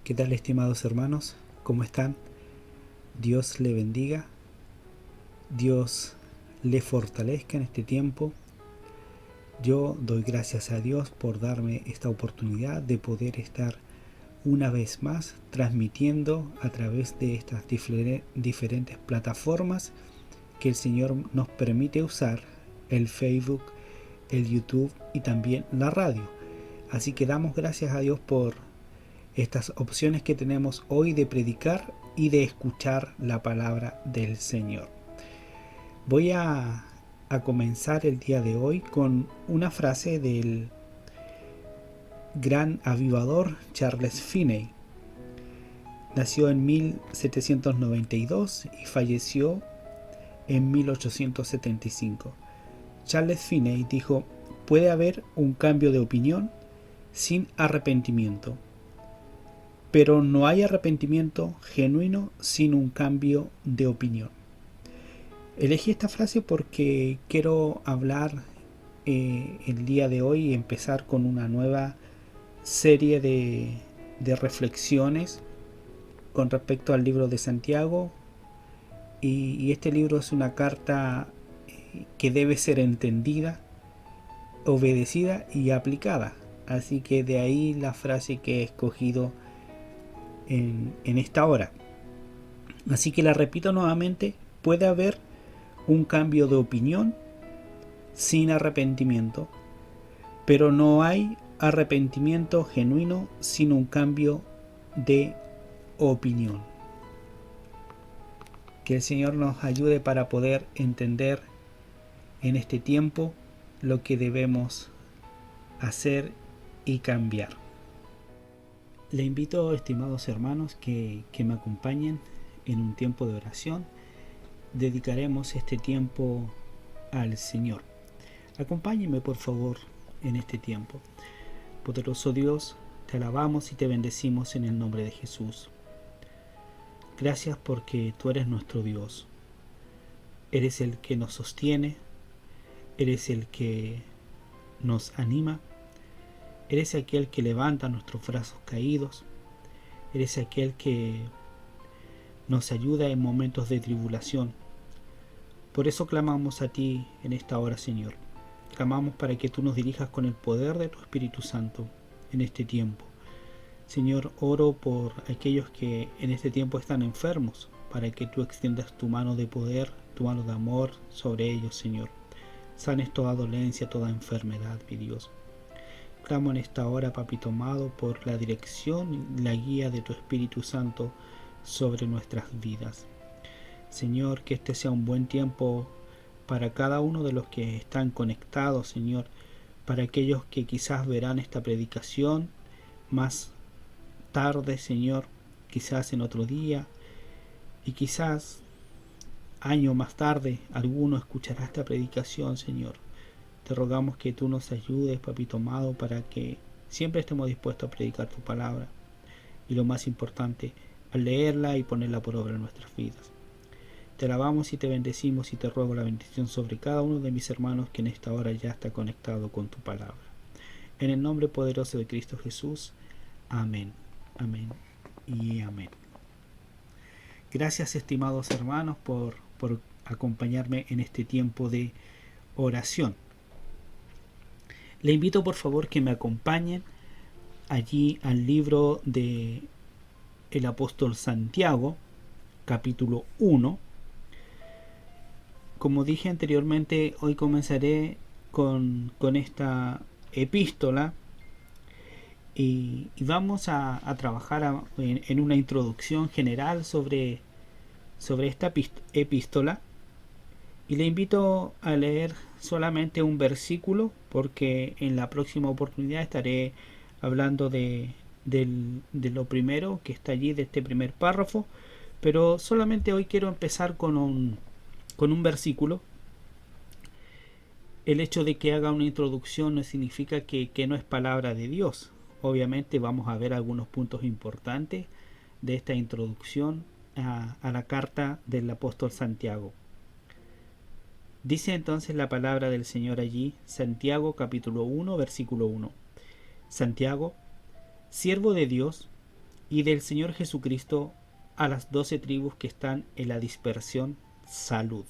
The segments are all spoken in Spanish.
¿Qué tal, estimados hermanos? ¿Cómo están? Dios le bendiga, Dios le fortalezca en este tiempo. Yo doy gracias a Dios por darme esta oportunidad de poder estar una vez más transmitiendo a través de estas diferentes plataformas que el Señor nos permite usar, el Facebook, el YouTube y también la radio. Así que damos gracias a Dios por estas opciones que tenemos hoy de predicar y de escuchar la palabra del Señor. Voy a comenzar el día de hoy con una frase del gran avivador Charles Finney. Nació en 1792 y falleció en 1875. Charles Finney dijo: puede haber un cambio de opinión sin arrepentimiento, pero no hay arrepentimiento genuino sin un cambio de opinión. Elegí esta frase porque quiero hablar el día de hoy y empezar con una nueva serie de reflexiones con respecto al libro de Santiago. Y este libro es una carta que debe ser entendida, obedecida y aplicada. Así que de ahí la frase que he escogido en esta hora. Así que la repito nuevamente: puede haber un cambio de opinión sin arrepentimiento, pero no hay arrepentimiento genuino sin un cambio de opinión. Que el Señor nos ayude para poder entender en este tiempo lo que debemos hacer y cambiar. Le invito, estimados hermanos, que me acompañen en un tiempo de oración. Dedicaremos este tiempo al Señor. Acompáñenme, por favor, en este tiempo. Poderoso Dios, te alabamos y te bendecimos en el nombre de Jesús. Gracias porque tú eres nuestro Dios. Eres el que nos sostiene, eres el que nos anima, eres aquel que levanta nuestros brazos caídos, eres aquel que nos ayuda en momentos de tribulación. Por eso clamamos a ti en esta hora, Señor. Clamamos para que tú nos dirijas con el poder de tu Espíritu Santo en este tiempo. Señor, oro por aquellos que en este tiempo están enfermos, para que tú extiendas tu mano de poder, tu mano de amor sobre ellos, Señor. Sanes toda dolencia, toda enfermedad, mi Dios. Clamo en esta hora, Papito amado, por la dirección y la guía de tu Espíritu Santo sobre nuestras vidas. Señor, que este sea un buen tiempo para cada uno de los que están conectados, Señor, para aquellos que quizás verán esta predicación más tarde, Señor, quizás en otro día, y quizás año más tarde alguno escuchará esta predicación, Señor. Te rogamos que tú nos ayudes, Papito amado, para que siempre estemos dispuestos a predicar tu palabra, y lo más importante, a leerla y ponerla por obra en nuestras vidas. Te alabamos y te bendecimos y te ruego la bendición sobre cada uno de mis hermanos que en esta hora ya está conectado con tu palabra. En el nombre poderoso de Cristo Jesús. Amén, amén y amén. Gracias, estimados hermanos, por acompañarme en este tiempo de oración. Le invito, por favor, que me acompañen allí al libro de el apóstol Santiago, capítulo 1. Como dije anteriormente, hoy comenzaré con esta epístola y vamos a trabajar en una introducción general sobre esta epístola, y le invito a leer solamente un versículo, porque en la próxima oportunidad estaré hablando de lo primero que está allí, de este primer párrafo, pero solamente hoy quiero empezar con un versículo. El hecho de que haga una introducción no significa que no es palabra de Dios. Obviamente vamos a ver algunos puntos importantes de esta introducción a la carta del apóstol Santiago. Dice entonces la palabra del Señor allí, Santiago capítulo 1, versículo 1. Santiago, siervo de Dios y del Señor Jesucristo a las 12 tribus que están en la dispersión, salud.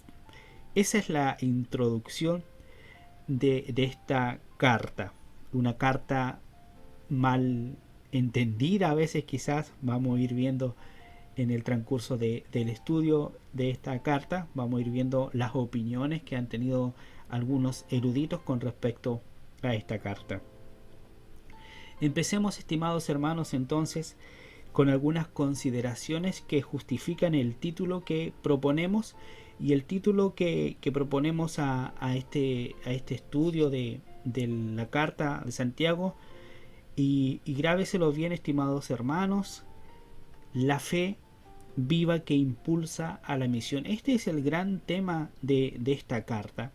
Esa es la introducción de esta carta. Una carta mal entendida a veces, quizás vamos a ir viendo en el transcurso del estudio de esta carta, vamos a ir viendo las opiniones que han tenido algunos eruditos con respecto a esta carta. Empecemos, estimados hermanos, entonces con algunas consideraciones que justifican el título que proponemos, y el título que proponemos a este estudio de la carta de Santiago, y grábeselo bien, estimados hermanos: la fe viva que impulsa a la misión. Este es el gran tema de esta carta,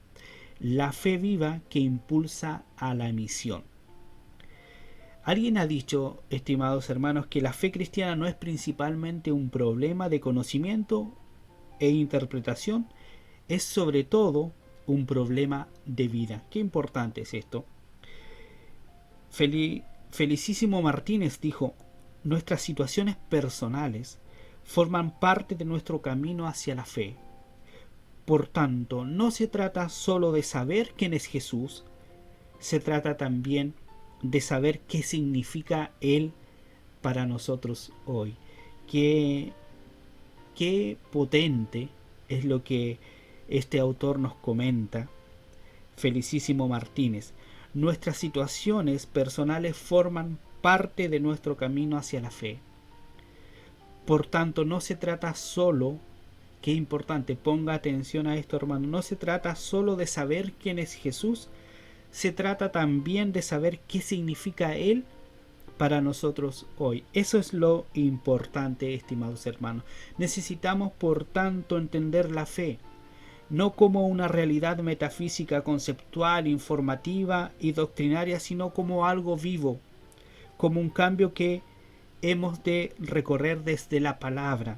la fe viva que impulsa a la misión. Alguien ha dicho, estimados hermanos, que la fe cristiana no es principalmente un problema de conocimiento e interpretación, es sobre todo un problema de vida. Qué importante es esto. Felicísimo Martínez dijo: nuestras situaciones personales forman parte de nuestro camino hacia la fe. Por tanto, no se trata solo de saber quién es Jesús, se trata también de saber qué significa Él para nosotros hoy. Qué potente es lo que este autor nos comenta, Felicísimo Martínez. Nuestras situaciones personales forman parte de nuestro camino hacia la fe. Por tanto, no se trata solo, qué importante, ponga atención a esto, hermano, no se trata solo de saber quién es Jesús, se trata también de saber qué significa Él para nosotros hoy. Eso es lo importante, estimados hermanos. Necesitamos, por tanto, entender la fe no como una realidad metafísica, conceptual, informativa y doctrinaria, sino como algo vivo, como un cambio que hemos de recorrer desde la palabra,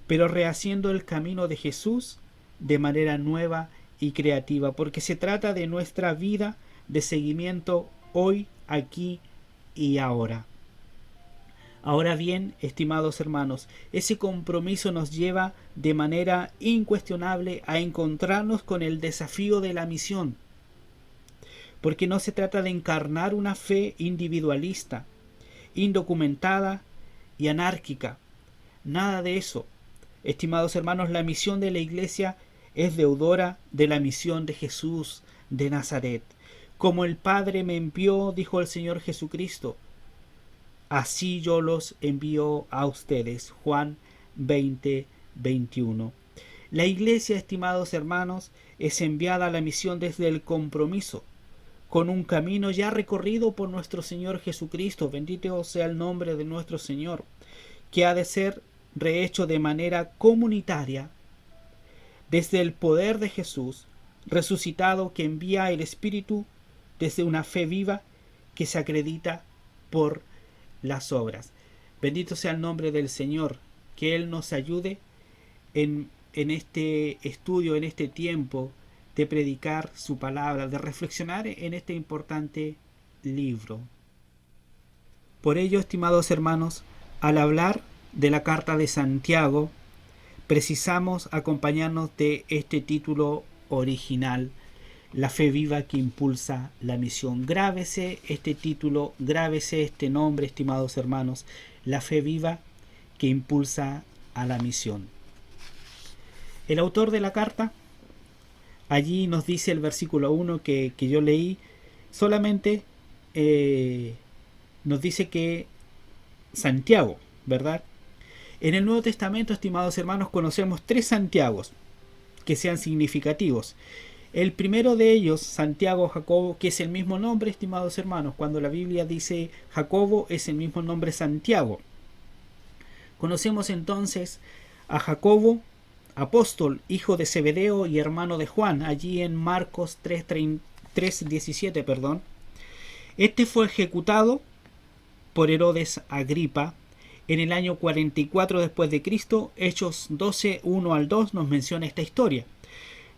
pero rehaciendo el camino de Jesús de manera nueva y creativa, porque se trata de nuestra vida de seguimiento hoy, aquí y ahora. Ahora bien, estimados hermanos, ese compromiso nos lleva de manera incuestionable a encontrarnos con el desafío de la misión, porque no se trata de encarnar una fe individualista, indocumentada y anárquica. Nada de eso. Estimados hermanos, la misión de la Iglesia es deudora de la misión de Jesús de Nazaret. Como el Padre me envió, dijo el Señor Jesucristo, así yo los envío a ustedes. Juan 20:21. La Iglesia, estimados hermanos, es enviada a la misión desde el compromiso, con un camino ya recorrido por nuestro Señor Jesucristo, bendito sea el nombre de nuestro Señor, que ha de ser rehecho de manera comunitaria desde el poder de Jesús resucitado, que envía el Espíritu desde una fe viva que se acredita por las obras. Bendito sea el nombre del Señor, que Él nos ayude en este estudio, en este tiempo de predicar su palabra, de reflexionar en este importante libro. Por ello, estimados hermanos, al hablar de la carta de Santiago, precisamos acompañarnos de este título original, la fe viva que impulsa la misión. Grábese este título, grábese este nombre, estimados hermanos, la fe viva que impulsa a la misión. El autor de la carta, allí nos dice el versículo 1 que yo leí, solamente nos dice que Santiago, ¿verdad? En el Nuevo Testamento, estimados hermanos, conocemos 3 Santiagos que sean significativos. El primero de ellos, Santiago Jacobo, que es el mismo nombre, estimados hermanos. Cuando la Biblia dice Jacobo, es el mismo nombre Santiago. Conocemos entonces a Jacobo, apóstol, hijo de Zebedeo y hermano de Juan, allí en Marcos 3:17, perdón. Este fue ejecutado por Herodes Agripa en el año 44 después de Cristo. Hechos 12:1 al 2 nos menciona esta historia.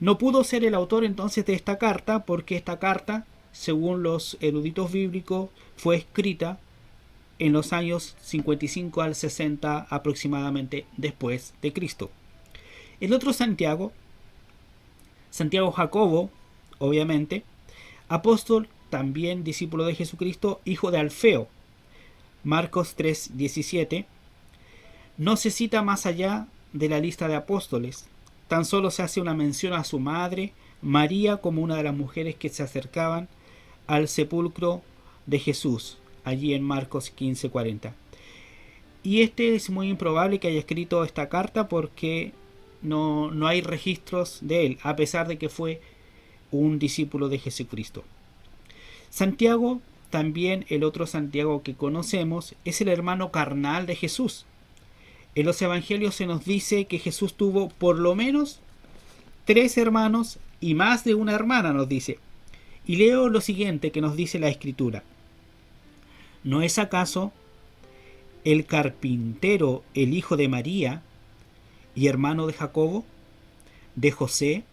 No pudo ser el autor entonces de esta carta, porque esta carta, según los eruditos bíblicos, fue escrita en los años 55 al 60 aproximadamente después de Cristo. El otro Santiago, Santiago Jacobo, obviamente, apóstol, también discípulo de Jesucristo, hijo de Alfeo, Marcos 3:17, no se cita más allá de la lista de apóstoles, tan solo se hace una mención a su madre, María, como una de las mujeres que se acercaban al sepulcro de Jesús, allí en Marcos 15:40. Y es muy improbable que haya escrito esta carta porque no hay registros de él, a pesar de que fue un discípulo de Jesucristo. Santiago, también el otro Santiago que conocemos, es el hermano carnal de Jesús. En los evangelios se nos dice que Jesús tuvo por lo menos 3 hermanos y más de una hermana, nos dice. Y leo lo siguiente que nos dice la Escritura. ¿No es acaso el carpintero el hijo de María y hermano de Jacobo, de José,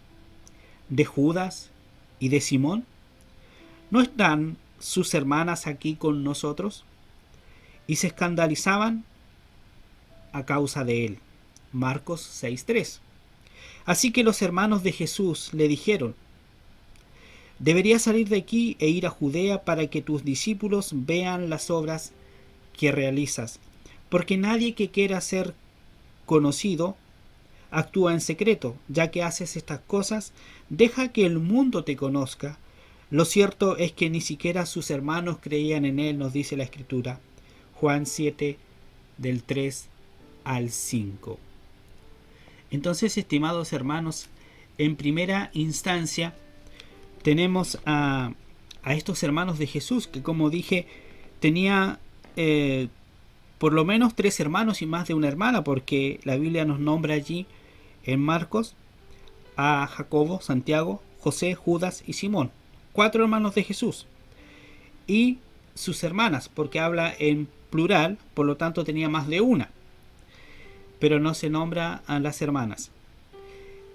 de Judas y de Simón? ¿No están sus hermanas aquí con nosotros? Y se escandalizaban a causa de él. Marcos 6:3. Así que los hermanos de Jesús le dijeron: deberías salir de aquí e ir a Judea para que tus discípulos vean las obras que realizas, porque nadie que quiera ser conocido actúa en secreto. Ya que haces estas cosas, deja que el mundo te conozca. Lo cierto es que ni siquiera sus hermanos creían en él, nos dice la Escritura. Juan 7, del 3 al 5. Entonces, estimados hermanos, en primera instancia tenemos a estos hermanos de Jesús, que como dije, tenía por lo menos 3 hermanos y más de una hermana, porque la Biblia nos nombra allí en Marcos a Jacobo, Santiago, José, Judas y Simón. 4 hermanos de Jesús. Y sus hermanas, porque habla en plural, por lo tanto tenía más de una. Pero no se nombra a las hermanas.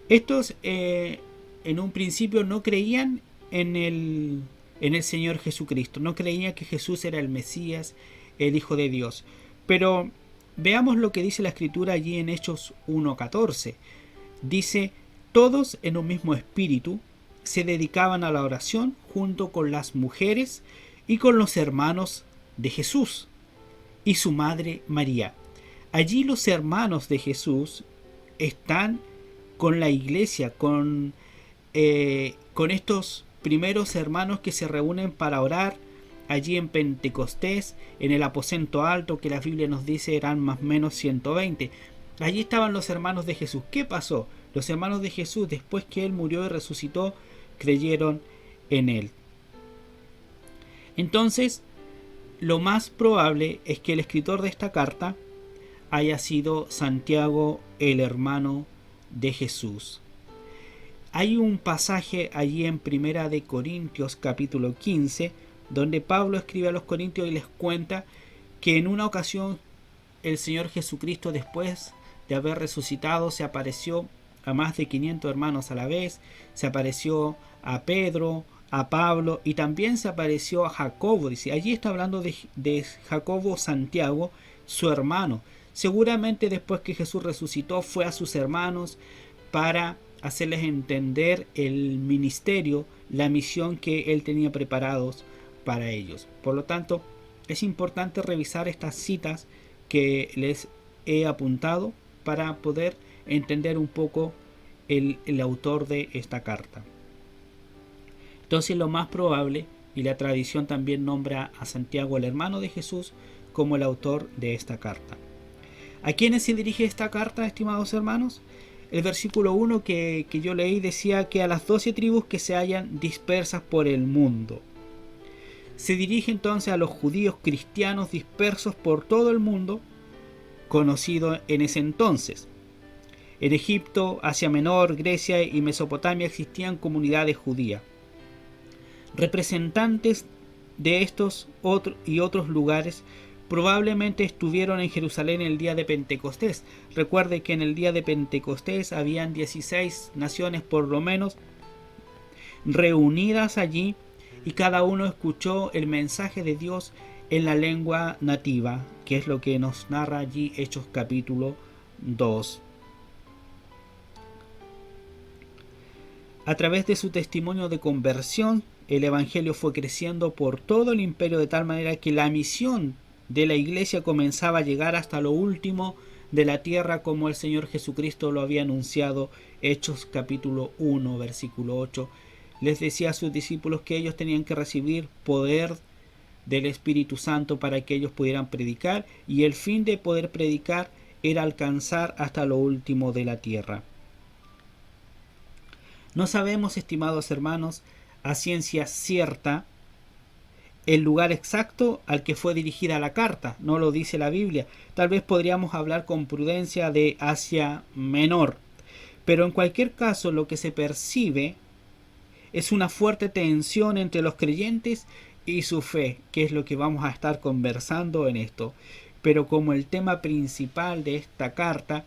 Estos en un principio no creían en el Señor Jesucristo. No creían que Jesús era el Mesías, el Hijo de Dios. Pero veamos lo que dice la Escritura allí en Hechos 1:14. Dice: todos en un mismo espíritu se dedicaban a la oración junto con las mujeres y con los hermanos de Jesús y su madre María. Allí los hermanos de Jesús están con la iglesia, con estos primeros hermanos que se reúnen para orar allí en Pentecostés, en el aposento alto, que la Biblia nos dice eran más o menos 120. Allí estaban los hermanos de Jesús. ¿Qué pasó? Los hermanos de Jesús, después que él murió y resucitó, creyeron en él. Entonces, lo más probable es que el escritor de esta carta haya sido Santiago, el hermano de Jesús. Hay un pasaje allí en Primera de Corintios capítulo 15, donde Pablo escribe a los corintios y les cuenta que en una ocasión el Señor Jesucristo, después de haber resucitado, se apareció a más de 500 hermanos a la vez, se apareció a Pedro, a Pablo y también se apareció a Jacobo. Dice, allí está hablando de Jacobo Santiago, su hermano. Seguramente después que Jesús resucitó fue a sus hermanos para hacerles entender el ministerio, la misión que él tenía preparados para ellos. Por lo tanto, es importante revisar estas citas que les he apuntado para poder entender un poco el autor de esta carta. Entonces, lo más probable, y la tradición también nombra a Santiago, el hermano de Jesús, como el autor de esta carta. ¿A quiénes se dirige esta carta, estimados hermanos? El versículo 1 que yo leí decía que a las 12 tribus que se hallan dispersas por el mundo. Se dirige entonces a los judíos cristianos dispersos por todo el mundo, conocido en ese entonces. En Egipto, Asia Menor, Grecia y Mesopotamia existían comunidades judías. Representantes de estos y otros lugares probablemente estuvieron en Jerusalén el día de Pentecostés. Recuerde que en el día de Pentecostés habían 16 naciones por lo menos reunidas allí y cada uno escuchó el mensaje de Dios en la lengua nativa, que es lo que nos narra allí Hechos capítulo 2. A través de su testimonio de conversión, el Evangelio fue creciendo por todo el imperio de tal manera que la misión de la iglesia comenzaba a llegar hasta lo último de la tierra, como el Señor Jesucristo lo había anunciado. Hechos capítulo 1 versículo 8 les decía a sus discípulos que ellos tenían que recibir poder del Espíritu Santo para que ellos pudieran predicar, y el fin de poder predicar era alcanzar hasta lo último de la tierra. No sabemos, estimados hermanos, a ciencia cierta el lugar exacto al que fue dirigida la carta, no lo dice la Biblia. Tal vez podríamos hablar con prudencia de Asia Menor, pero en cualquier caso lo que se percibe es una fuerte tensión entre los creyentes y su fe, que es lo que vamos a estar conversando en esto. Pero como el tema principal de esta carta,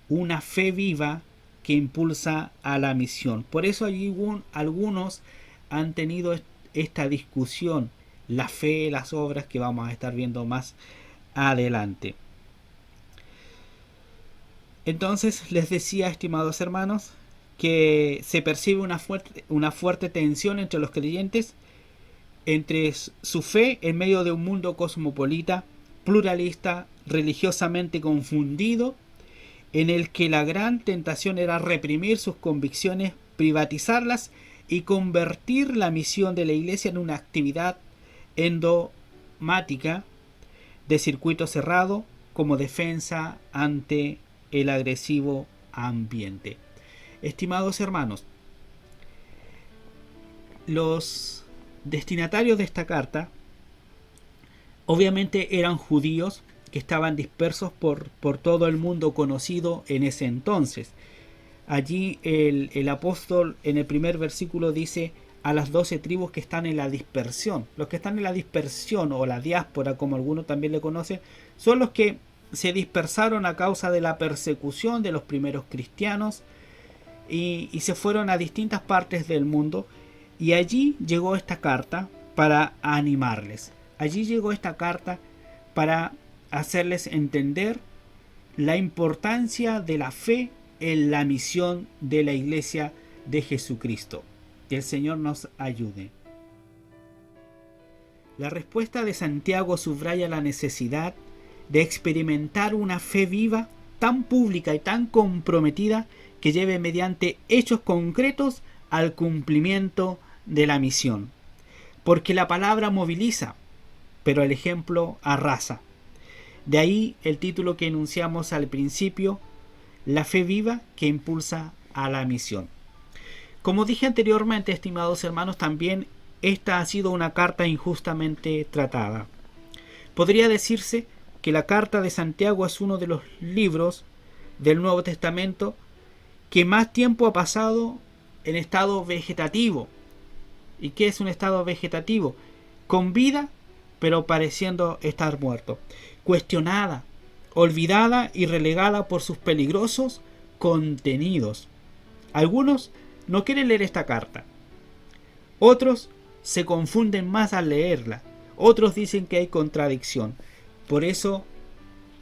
una fe viva que impulsa a la misión. Por eso allí algunos han tenido esta discusión, la fe, las obras, que vamos a estar viendo más adelante. Entonces les decía, estimados hermanos, que se percibe una fuerte tensión entre los creyentes, entre su fe en medio de un mundo cosmopolita, pluralista, religiosamente confundido, en el que la gran tentación era reprimir sus convicciones, privatizarlas y convertir la misión de la iglesia en una actividad endomática de circuito cerrado como defensa ante el agresivo ambiente. Estimados hermanos, los destinatarios de esta carta obviamente eran judíos que estaban dispersos por todo el mundo conocido en ese entonces. Allí el apóstol en el primer versículo dice a las 12 tribus que están en la dispersión. Los que están en la dispersión, o la diáspora como algunos también le conocen, son los que se dispersaron a causa de la persecución de los primeros cristianos y se fueron a distintas partes del mundo, y allí llegó esta carta para animarles. Allí llegó esta carta para hacerles entender la importancia de la fe en la misión de la iglesia de Jesucristo. Que el Señor nos ayude. La respuesta de Santiago subraya la necesidad de experimentar una fe viva, tan pública y tan comprometida, que lleve mediante hechos concretos al cumplimiento de la misión. Porque la palabra moviliza, pero el ejemplo arrasa. De ahí el título que enunciamos al principio, la fe viva que impulsa a la misión. Como dije anteriormente, estimados hermanos, también esta ha sido una carta injustamente tratada. Podría decirse que la carta de Santiago es uno de los libros del Nuevo Testamento que más tiempo ha pasado en estado vegetativo. ¿Y qué es un estado vegetativo? Con vida, pero pareciendo estar muerto. Cuestionada, olvidada y relegada por sus peligrosos contenidos. Algunos no quieren leer esta carta. Otros se confunden más al leerla. Otros dicen que hay contradicción. Por eso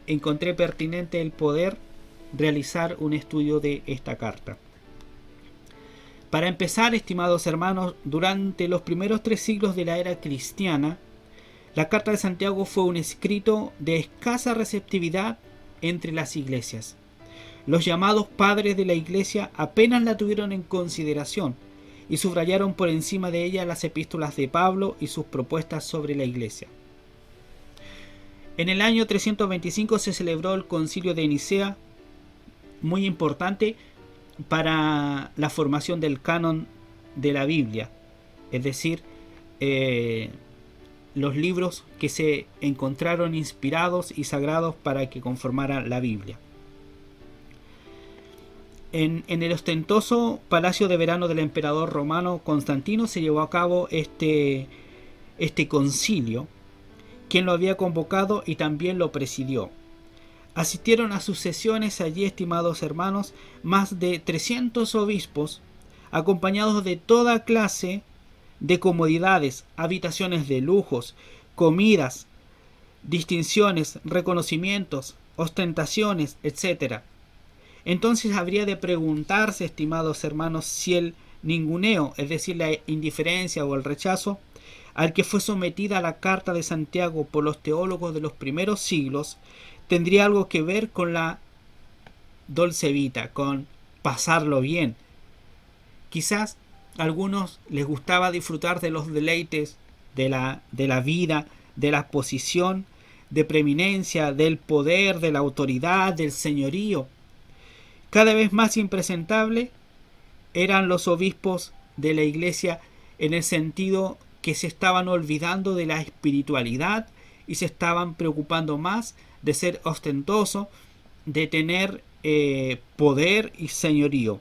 encontré pertinente el poder realizar un estudio de esta carta. Para empezar, estimados hermanos, durante los primeros 3 siglos de la era cristiana, la Carta de Santiago fue un escrito de escasa receptividad entre las iglesias. Los llamados padres de la iglesia apenas la tuvieron en consideración y subrayaron por encima de ella las epístolas de Pablo y sus propuestas sobre la iglesia. En el año 325 se celebró el Concilio de Nicea, muy importante para la formación del canon de la Biblia, es decir, los libros que se encontraron inspirados y sagrados para que conformaran la Biblia. En el ostentoso palacio de verano del emperador romano Constantino se llevó a cabo este concilio, quien lo había convocado y también lo presidió. Asistieron a sus sesiones allí, estimados hermanos, más de 300 obispos, acompañados de toda clase de comodidades, habitaciones de lujos, comidas, distinciones, reconocimientos, ostentaciones, etc. Entonces habría de preguntarse, estimados hermanos, si el ninguneo, es decir, la indiferencia o el rechazo, al que fue sometida la carta de Santiago por los teólogos de los primeros siglos, tendría algo que ver con la dolce vita, con pasarlo bien. Quizás a algunos les gustaba disfrutar de los deleites de la vida, de la posición, de preeminencia, del poder, de la autoridad, del señorío. Cada vez más impresentable eran los obispos de la Iglesia en el sentido que se estaban olvidando de la espiritualidad y se estaban preocupando más de ser ostentoso, de tener poder y señorío.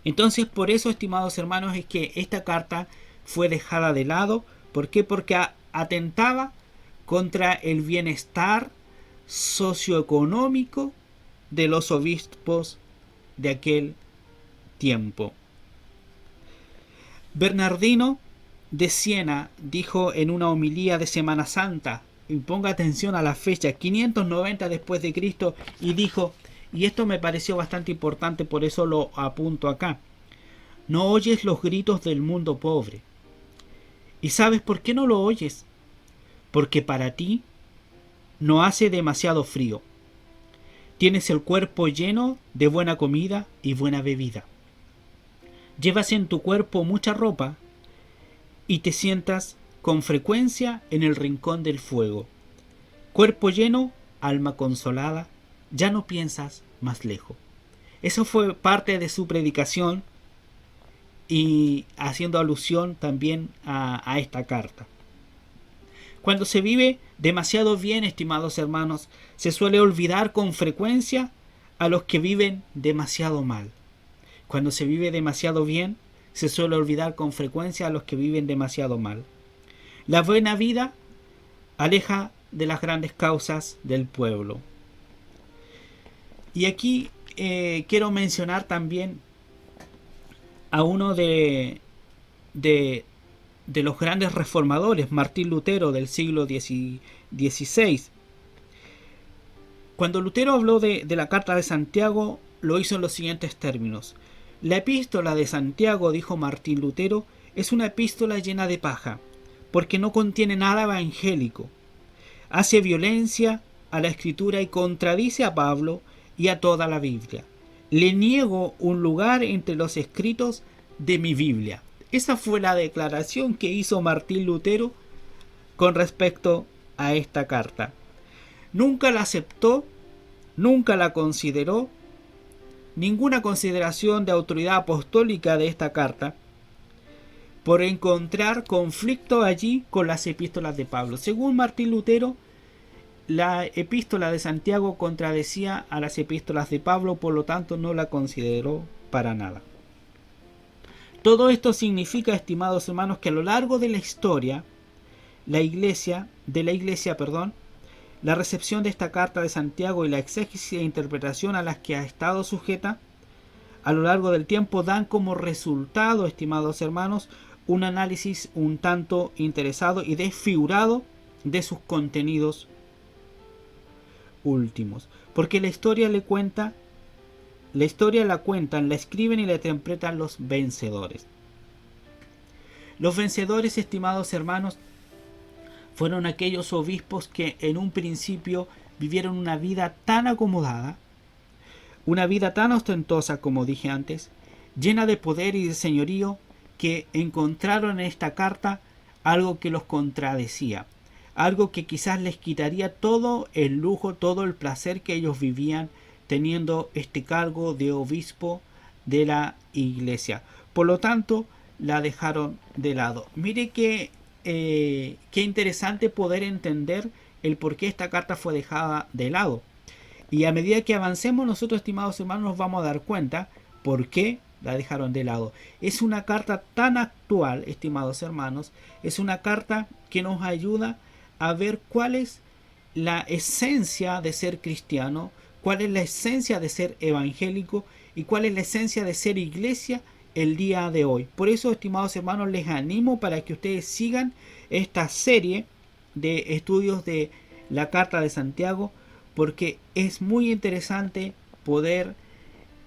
Entonces, por eso, estimados hermanos, es que esta carta fue dejada de lado. ¿Por qué? Porque atentaba contra el bienestar socioeconómico de los obispos de aquel tiempo. Bernardino de Siena dijo en una homilía de Semana Santa, y ponga atención a la fecha, 590 después de Cristo, y dijo, y esto me pareció bastante importante, por eso lo apunto acá: no oyes los gritos del mundo pobre. ¿Y sabes por qué no lo oyes? Porque para ti no hace demasiado frío. Tienes el cuerpo lleno de buena comida y buena bebida. Llevas en tu cuerpo mucha ropa y te sientas con frecuencia en el rincón del fuego. Cuerpo lleno, alma consolada, ya no piensas más lejos. Eso fue parte de su predicación y haciendo alusión también a esta carta. Cuando se vive demasiado bien, estimados hermanos, se suele olvidar con frecuencia a los que viven demasiado mal. Cuando se vive demasiado bien, se suele olvidar con frecuencia a los que viven demasiado mal. La buena vida aleja de las grandes causas del pueblo. Y aquí quiero mencionar también a uno de los grandes reformadores, Martín Lutero, del siglo XVI. Cuando Lutero habló de la carta de Santiago, lo hizo en los siguientes términos: la epístola de Santiago, dijo Martín Lutero, es una epístola llena de paja, porque no contiene nada evangélico. Hace violencia a la escritura y contradice a Pablo y a toda la Biblia. Le niego un lugar entre los escritos de mi Biblia. Esa fue la declaración que hizo Martín Lutero con respecto a esta carta. Nunca la aceptó, nunca la consideró, ninguna consideración de autoridad apostólica de esta carta, por encontrar conflicto allí con las epístolas de Pablo. Según Martín Lutero, la epístola de Santiago contradecía a las epístolas de Pablo, por lo tanto no la consideró para nada. Todo esto significa, estimados hermanos, que a lo largo de la historia, la recepción de esta carta de Santiago y la exégesis e interpretación a las que ha estado sujeta a lo largo del tiempo dan como resultado, estimados hermanos, un análisis un tanto interesado y desfigurado de sus contenidos últimos. Porque la historia la cuentan, la escriben y la interpretan los vencedores. Los vencedores, estimados hermanos, fueron aquellos obispos que en un principio vivieron una vida tan acomodada, una vida tan ostentosa, como dije antes, llena de poder y de señorío, que encontraron en esta carta algo que los contradecía, algo que quizás les quitaría todo el lujo, todo el placer que ellos vivían teniendo este cargo de obispo de la iglesia. Por lo tanto, la dejaron de lado. Mire qué interesante poder entender el por qué esta carta fue dejada de lado. Y a medida que avancemos, nosotros, estimados hermanos, nos vamos a dar cuenta por qué la dejaron de lado. Es una carta tan actual, estimados hermanos, es una carta que nos ayuda a ver cuál es la esencia de ser cristiano, cuál es la esencia de ser evangélico y cuál es la esencia de ser iglesia el día de hoy. Por eso, estimados hermanos, les animo para que ustedes sigan esta serie de estudios de la Carta de Santiago, porque es muy interesante poder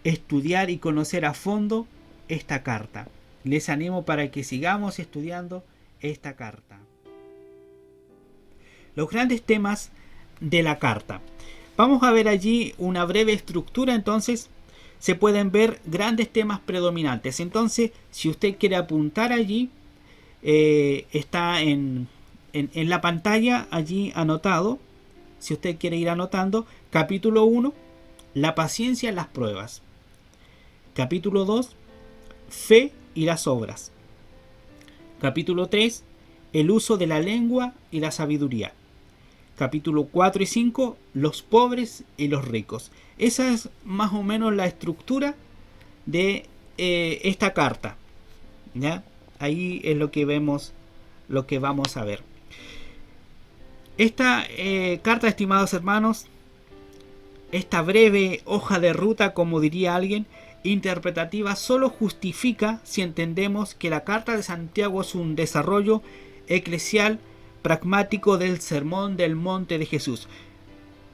estudiar y conocer a fondo esta carta. Les animo para que sigamos estudiando esta carta. Los grandes temas de la carta. Vamos a ver allí una breve estructura. Entonces se pueden ver grandes temas predominantes. Entonces, si usted quiere apuntar allí, está en la pantalla allí anotado. Si usted quiere ir anotando, capítulo 1, la paciencia en las pruebas. Capítulo 2, fe y las obras. Capítulo 3, el uso de la lengua y la sabiduría. Capítulo 4 y 5, los pobres y los ricos. Esa es más o menos la estructura de esta carta, ¿ya? Ahí es lo que vemos, lo que vamos a ver. Esta carta, estimados hermanos, esta breve hoja de ruta, como diría alguien, interpretativa, solo justifica si entendemos que la Carta de Santiago es un desarrollo eclesial pragmático del Sermón del Monte de Jesús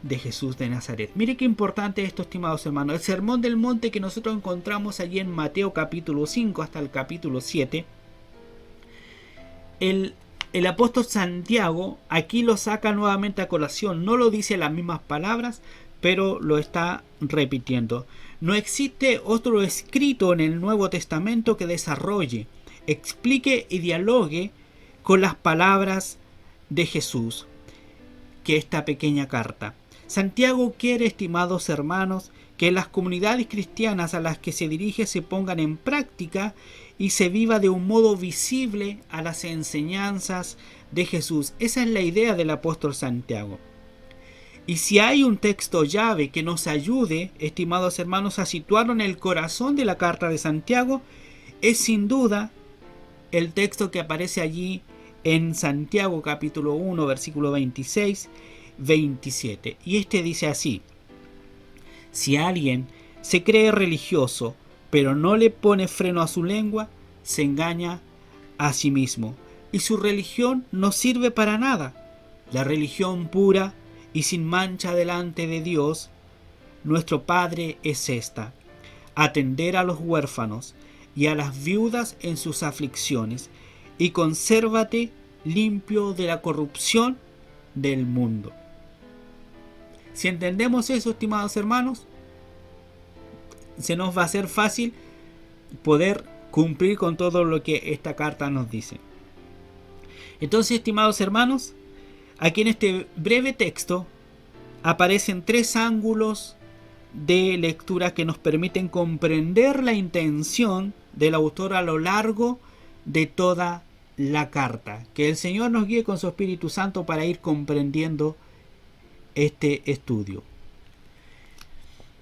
de Nazaret. Mire qué importante esto, estimados hermanos. El Sermón del Monte que nosotros encontramos allí en Mateo capítulo 5 hasta el capítulo 7, el apóstol Santiago aquí lo saca nuevamente a colación. No lo dice las mismas palabras, pero lo está repitiendo. No existe otro escrito en el Nuevo Testamento que desarrolle, explique y dialogue con las palabras de Jesús que esta pequeña carta. Santiago quiere, estimados hermanos, que las comunidades cristianas a las que se dirige se pongan en práctica y se viva de un modo visible a las enseñanzas de Jesús. Esa es la idea del apóstol Santiago. Y si hay un texto llave que nos ayude, estimados hermanos, a situarlo en el corazón de la carta de Santiago, es sin duda el texto que aparece allí en Santiago capítulo 1, versículo 26-27. Y este dice así: si alguien se cree religioso, pero no le pone freno a su lengua, se engaña a sí mismo, y su religión no sirve para nada. La religión pura y sin mancha delante de Dios, nuestro Padre, es esta: atender a los huérfanos y a las viudas en sus aflicciones, y consérvate limpio de la corrupción del mundo. Si entendemos eso, estimados hermanos, se nos va a hacer fácil poder cumplir con todo lo que esta carta nos dice. Entonces, estimados hermanos, aquí en este breve texto aparecen tres ángulos de lectura que nos permiten comprender la intención del autor a lo largo de toda la carta. Que el Señor nos guíe con su Espíritu Santo para ir comprendiendo este estudio.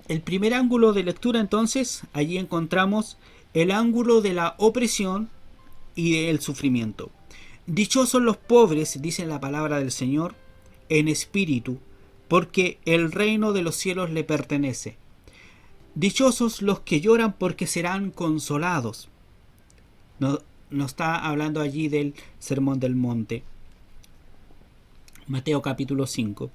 El primer ángulo de lectura, entonces, allí encontramos el ángulo de la opresión y del sufrimiento. Dichosos los pobres, dice la palabra del Señor, en espíritu, porque el reino de los cielos le pertenece. Dichosos los que lloran, porque serán consolados. No está hablando allí del Sermón del Monte. Mateo capítulo 5.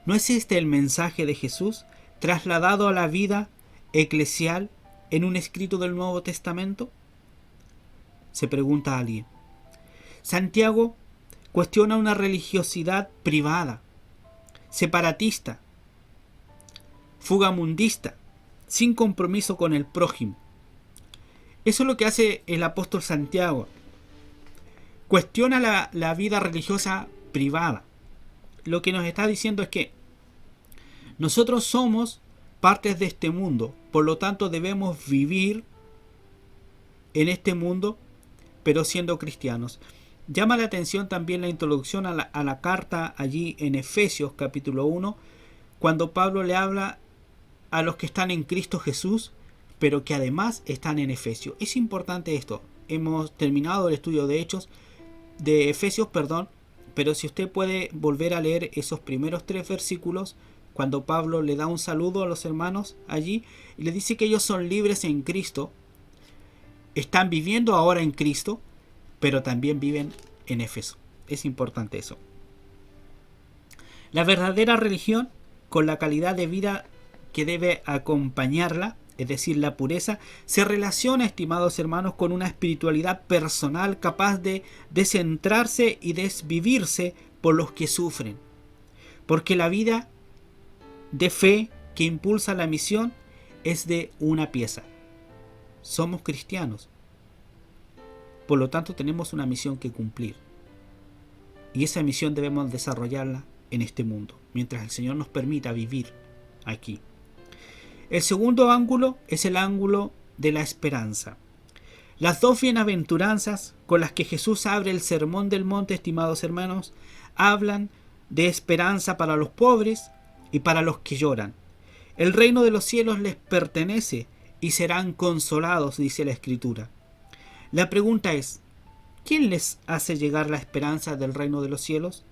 ¿No es este el mensaje de Jesús trasladado a la vida eclesial en un escrito del Nuevo Testamento? Se pregunta alguien. Santiago cuestiona una religiosidad privada, separatista, fugamundista, sin compromiso con el prójimo. Eso es lo que hace el apóstol Santiago. Cuestiona la vida religiosa privada. Lo que nos está diciendo es que nosotros somos partes de este mundo, por lo tanto debemos vivir en este mundo, pero siendo cristianos. Llama la atención también la introducción a la carta allí en Efesios capítulo 1, cuando Pablo le habla a los que están en Cristo Jesús, pero que además están en Efesios. Es importante esto. Hemos terminado el estudio de Efesios, pero si usted puede volver a leer esos primeros 3 versículos, cuando Pablo le da un saludo a los hermanos allí y le dice que ellos son libres en Cristo, están viviendo ahora en Cristo, pero también viven en Éfeso. Es importante eso. La verdadera religión, con la calidad de vida que debe acompañarla, es decir, la pureza, se relaciona, estimados hermanos, con una espiritualidad personal capaz de descentrarse y desvivirse por los que sufren. Porque la vida de fe que impulsa la misión es de una pieza. Somos cristianos. Por lo tanto, tenemos una misión que cumplir. Y esa misión debemos desarrollarla en este mundo, mientras el Señor nos permita vivir aquí. El segundo ángulo es el ángulo de la esperanza. Las dos bienaventuranzas con las que Jesús abre el Sermón del Monte, estimados hermanos, hablan de esperanza para los pobres y para los que lloran. El reino de los cielos les pertenece y serán consolados, dice la Escritura. La pregunta es, ¿quién les hace llegar la esperanza del reino de los cielos?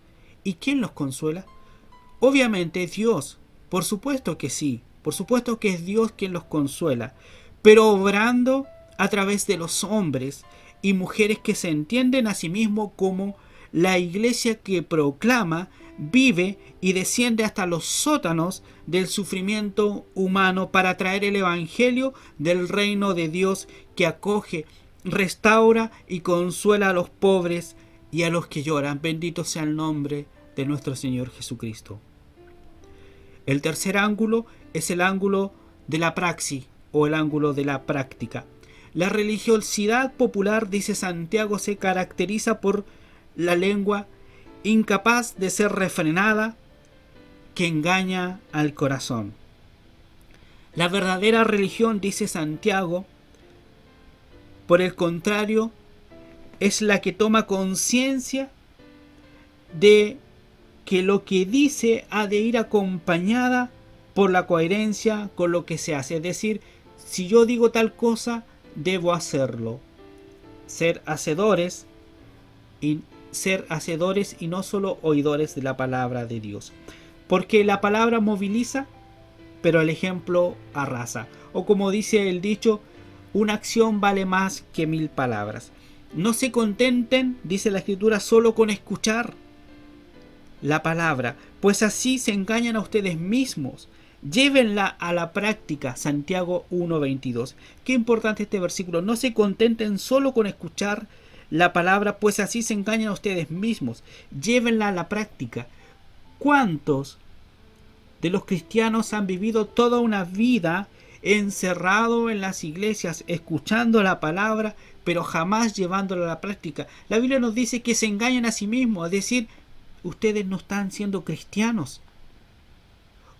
¿Y quién los consuela? Obviamente Dios, por supuesto que sí, por supuesto que es Dios quien los consuela, pero obrando a través de los hombres y mujeres que se entienden a sí mismos como la iglesia que proclama, vive y desciende hasta los sótanos del sufrimiento humano para traer el evangelio del reino de Dios que acoge, restaura y consuela a los pobres y a los que lloran. Bendito sea el nombre de nuestro Señor Jesucristo. El tercer ángulo es el ángulo de la praxis o el ángulo de la práctica. La religiosidad popular, dice Santiago, se caracteriza por la lengua incapaz de ser refrenada, que engaña al corazón. La verdadera religión, dice Santiago, por el contrario, es la que toma conciencia de que lo que dice ha de ir acompañada por la coherencia con lo que se hace. Es decir, si yo digo tal cosa, debo hacerlo. Ser hacedores y no solo oidores de la palabra de Dios. Porque la palabra moviliza, pero el ejemplo arrasa. O como dice el dicho, una acción vale más que 1000 palabras. No se contenten, dice la Escritura, solo con escuchar la palabra, pues así se engañan a ustedes mismos. Llévenla a la práctica. Santiago 1:22. Qué importante este versículo. No se contenten solo con escuchar la palabra, pues así se engañan a ustedes mismos. Llévenla a la práctica. ¿Cuántos de los cristianos han vivido toda una vida encerrado en las iglesias, escuchando la palabra, pero jamás llevándola a la práctica? La Biblia nos dice que se engañan a sí mismos, es decir, ustedes no están siendo cristianos.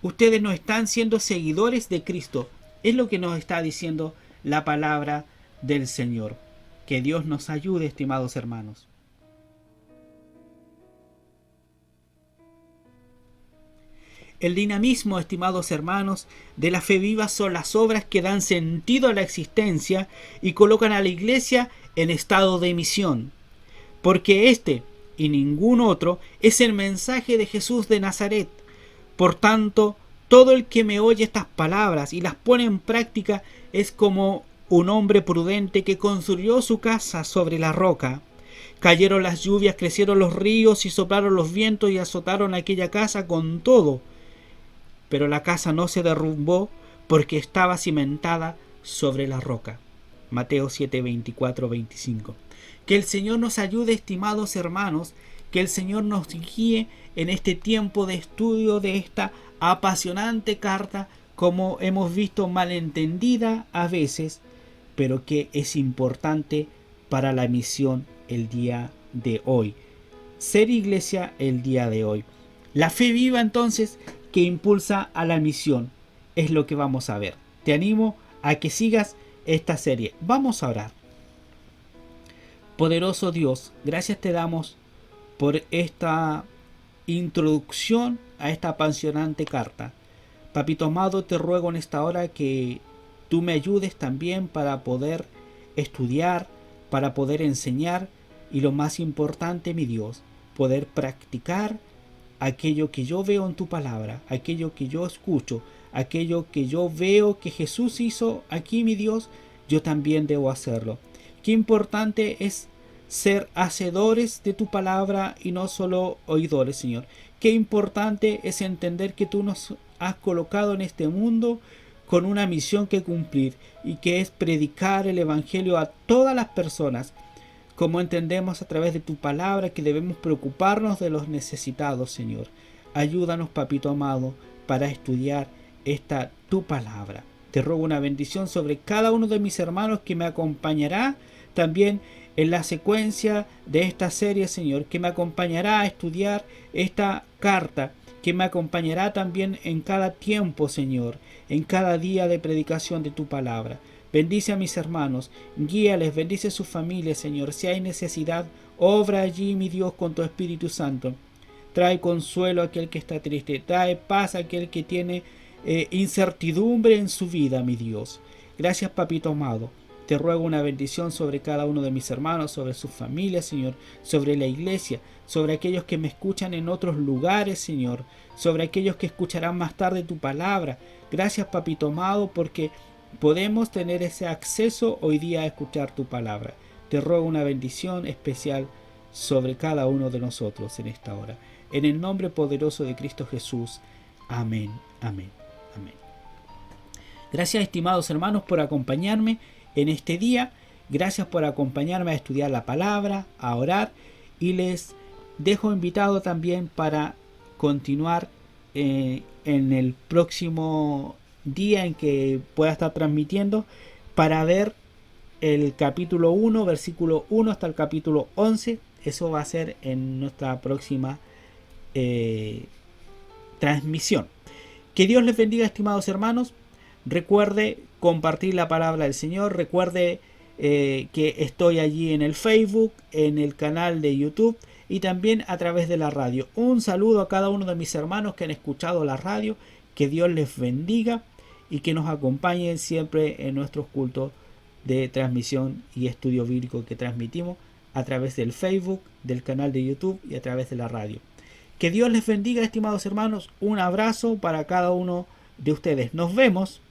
Ustedes no están siendo seguidores de Cristo. Es lo que nos está diciendo la palabra del Señor. Que Dios nos ayude, estimados hermanos. El dinamismo, estimados hermanos, de la fe viva son las obras que dan sentido a la existencia y colocan a la iglesia en estado de misión. Porque este y ningún otro es el mensaje de Jesús de Nazaret. Por tanto, todo el que me oye estas palabras y las pone en práctica es como un hombre prudente que construyó su casa sobre la roca. Cayeron las lluvias, crecieron los ríos y soplaron los vientos y azotaron aquella casa con todo. Pero la casa no se derrumbó porque estaba cimentada sobre la roca. Mateo 7:24-25. Que el Señor nos ayude, estimados hermanos, que el Señor nos guíe en este tiempo de estudio de esta apasionante carta, como hemos visto, malentendida a veces, pero que es importante para la misión el día de hoy. Ser iglesia el día de hoy. La fe viva entonces que impulsa a la misión es lo que vamos a ver. Te animo a que sigas esta serie. Vamos a orar. Poderoso Dios, gracias te damos por esta introducción a esta apasionante carta. Papito amado, te ruego en esta hora que tú me ayudes también para poder estudiar, para poder enseñar y lo más importante, mi Dios, poder practicar aquello que yo veo en tu palabra, aquello que yo escucho, aquello que yo veo que Jesús hizo aquí, mi Dios, yo también debo hacerlo. Qué importante es ser hacedores de tu palabra y no solo oidores, Señor. Qué importante es entender que tú nos has colocado en este mundo con una misión que cumplir, y que es predicar el Evangelio a todas las personas, como entendemos a través de tu palabra que debemos preocuparnos de los necesitados, Señor. Ayúdanos, papito amado, para estudiar esta tu palabra. Te ruego una bendición sobre cada uno de mis hermanos que me acompañará también en la secuencia de esta serie, Señor, que me acompañará a estudiar esta carta, que me acompañará también en cada tiempo, Señor, en cada día de predicación de tu palabra. Bendice a mis hermanos, guíales, bendice a sus familias, Señor. Si hay necesidad, obra allí, mi Dios, con tu Espíritu Santo. Trae consuelo a aquel que está triste, trae paz a aquel que tiene incertidumbre en su vida, mi Dios. Gracias, papito amado. Te ruego una bendición sobre cada uno de mis hermanos, sobre sus familias, Señor, sobre la iglesia, sobre aquellos que me escuchan en otros lugares, Señor, sobre aquellos que escucharán más tarde tu palabra. Gracias, papito amado, porque podemos tener ese acceso hoy día a escuchar tu palabra. Te ruego una bendición especial sobre cada uno de nosotros en esta hora. En el nombre poderoso de Cristo Jesús. Amén, amén, amén. Gracias, estimados hermanos, por acompañarme en este día. Gracias por acompañarme a estudiar la palabra, a orar, y les dejo invitado también para continuar en el próximo día en que pueda estar transmitiendo, para ver el capítulo 1, versículo 1 hasta el capítulo 11. Eso va a ser en nuestra próxima transmisión. Que Dios les bendiga, estimados hermanos. Recuerde compartir la palabra del Señor. Recuerde que estoy allí en el Facebook, en el canal de YouTube y también a través de la radio. Un saludo a cada uno de mis hermanos que han escuchado la radio. Que Dios les bendiga y que nos acompañen siempre en nuestros cultos de transmisión y estudio bíblico que transmitimos a través del Facebook, del canal de YouTube y a través de la radio. Que Dios les bendiga, estimados hermanos. Un abrazo para cada uno de ustedes. Nos vemos.